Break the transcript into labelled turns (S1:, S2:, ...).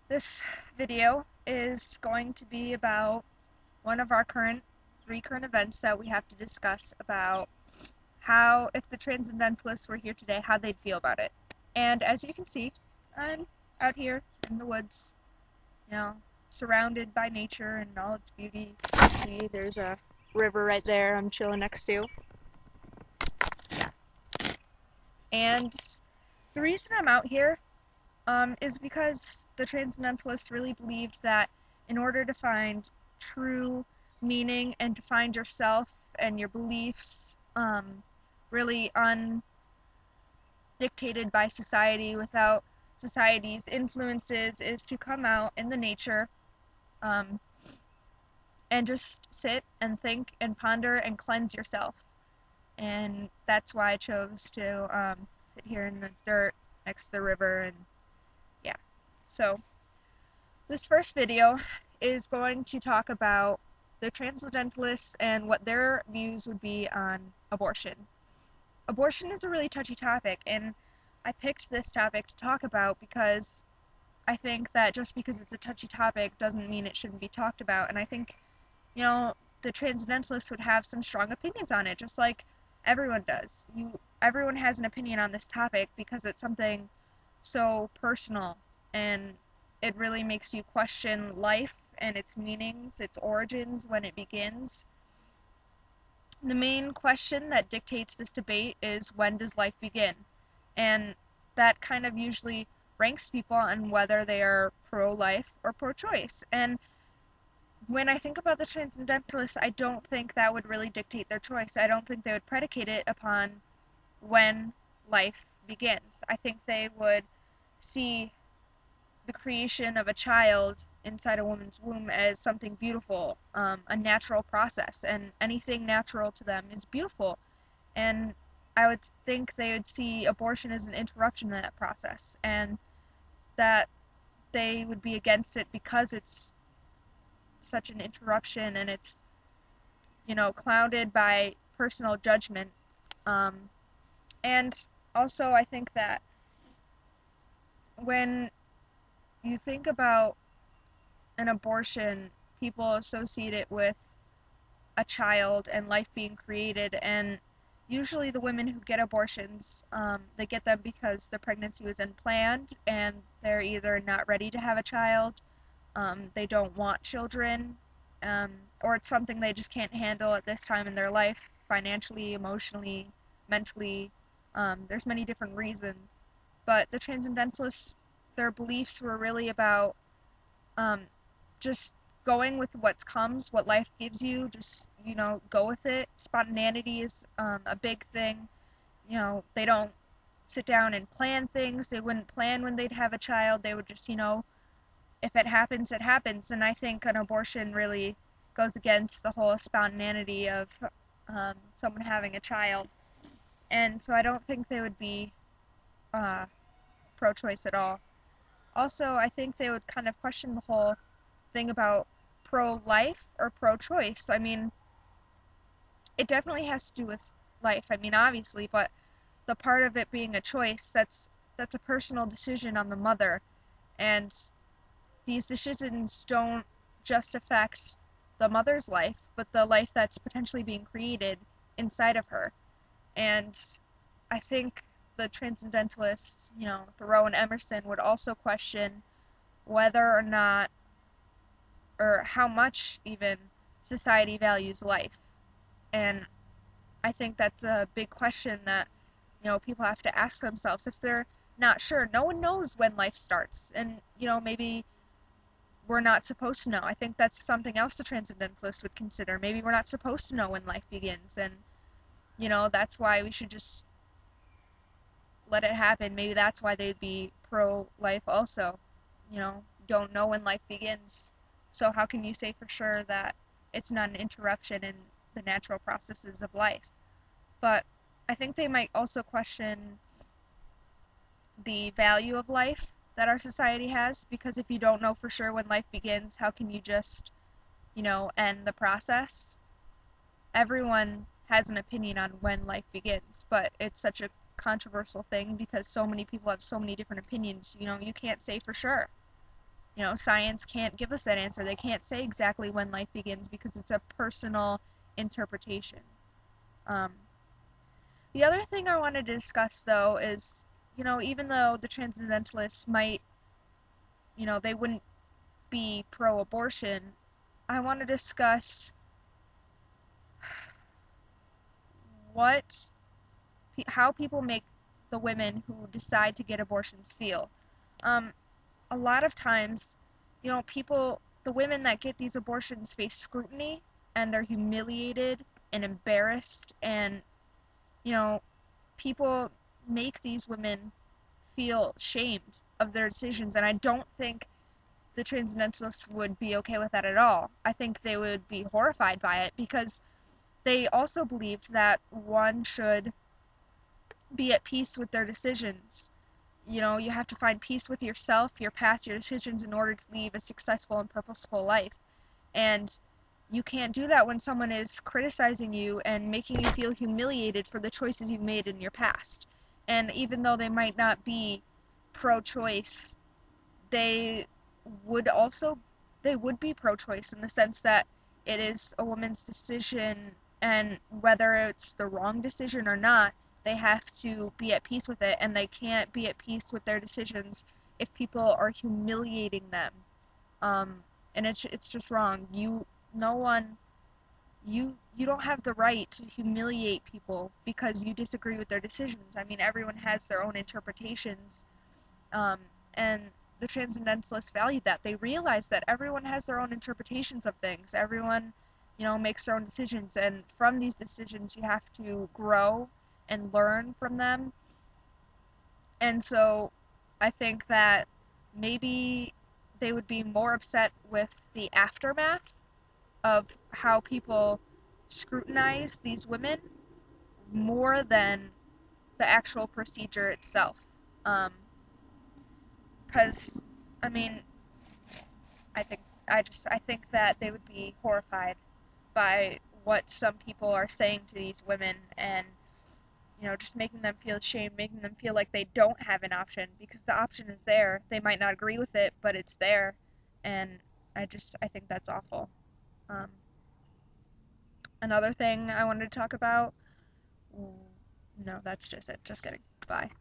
S1: This video is going to be about one of our three current events that we have to discuss about how, if the transcendentalists were here today, how they'd feel about it. And as you can see, I'm out here in the woods, you know, surrounded by nature and all its beauty. You can see there's a river right there I'm chilling next to. And the reason I'm out here is because the transcendentalists really believed that in order to find true meaning and to find yourself and your beliefs really undictated by society, without society's influences, is to come out in the nature um, and just sit and think and ponder and cleanse yourself. And that's why I chose to sit here in the dirt next to the river. And yeah, so this first video is going to talk about the transcendentalists and what their views would be on abortion. Abortion is a really touchy topic, and I picked this topic to talk about because I think that just because it's a touchy topic doesn't mean it shouldn't be talked about. And I think, the transcendentalists would have some strong opinions on it, just like everyone does. Everyone has an opinion on this topic because it's something so personal, and it really makes you question life and its meanings, its origins, when it begins. The main question that dictates this debate is, when does life begin? And that kind of usually ranks people on whether they are pro-life or pro-choice. And when I think about the transcendentalists, I don't think that would really dictate their choice. I don't think they would predicate it upon when life begins. I think they would see the creation of a child inside a woman's womb as something beautiful, a natural process, and anything natural to them is beautiful. And I would think they would see abortion as an interruption in that process, and that they would be against it because it's such an interruption, and it's, clouded by personal judgment. And also, I think that when you think about an abortion, people associate it with a child and life being created, and usually the women who get abortions, they get them because the pregnancy was unplanned and they're either not ready to have a child, they don't want children, or it's something they just can't handle at this time in their life, financially, emotionally, mentally. There's many different reasons. But the transcendentalists, their beliefs were really about um, just going with what comes, what life gives you, just, go with it. Spontaneity is a big thing. They don't sit down and plan things. They wouldn't plan when they'd have a child. They would just, if it happens, it happens. And I think an abortion really goes against the whole spontaneity of someone having a child. And so I don't think they would be pro-choice at all. Also, I think they would kind of question the whole thing about pro-life or pro-choice. I mean, it definitely has to do with life. I mean, obviously, but the part of it being a choice, that's a personal decision on the mother, and these decisions don't just affect the mother's life, but the life that's potentially being created inside of her. And I think the transcendentalists, Thoreau and Emerson, would also question whether or not, or how much even, society values life. And I think that's a big question that, people have to ask themselves if they're not sure. No one knows when life starts, and, maybe we're not supposed to know. I think that's something else the transcendentalists would consider. Maybe we're not supposed to know when life begins, and, that's why we should just let it happen. Maybe that's why they'd be pro-life also. Don't know when life begins, so how can you say for sure that it's not an interruption in the natural processes of life? But I think they might also question the value of life that our society has, because if you don't know for sure when life begins, how can you just, end the process? Everyone has an opinion on when life begins, but it's such a controversial thing because so many people have so many different opinions. You can't say for sure. Science can't give us that answer. They can't say exactly when life begins because it's a personal interpretation. Um, the other thing I wanted to discuss, though, is, even though the transcendentalists might, they wouldn't be pro-abortion, I want to discuss what, how people make the women who decide to get abortions feel. Um, a lot of times, the women that get these abortions face scrutiny and they're humiliated and embarrassed, and, you know, people make these women feel shamed of their decisions, and I don't think the transcendentalists would be okay with that at all. I think they would be horrified by it because they also believed that one should be at peace with their decisions. You have to find peace with yourself, your past, your decisions in order to lead a successful and purposeful life. And you can't do that when someone is criticizing you and making you feel humiliated for the choices you've made in your past. And even though they might not be pro-choice, they would also they would be pro-choice in the sense that it is a woman's decision, and whether it's the wrong decision or not, they have to be at peace with it, and they can't be at peace with their decisions if people are humiliating them. And it's just wrong. No one you don't have the right to humiliate people because you disagree with their decisions. I mean, everyone has their own interpretations, um, and the transcendentalists value that. They realize that everyone has their own interpretations of things. Everyone, makes their own decisions, and from these decisions, you have to grow and learn from them. And so, I think that maybe they would be more upset with the aftermath of how people scrutinize these women more than the actual procedure itself. Because, I mean, I think I think that they would be horrified by what some people are saying to these women, and just making them feel ashamed, making them feel like they don't have an option because the option is there. They might not agree with it, but it's there, and I think that's awful. Um, Another thing I wanted to talk about. No, that's just it. Just kidding. Bye.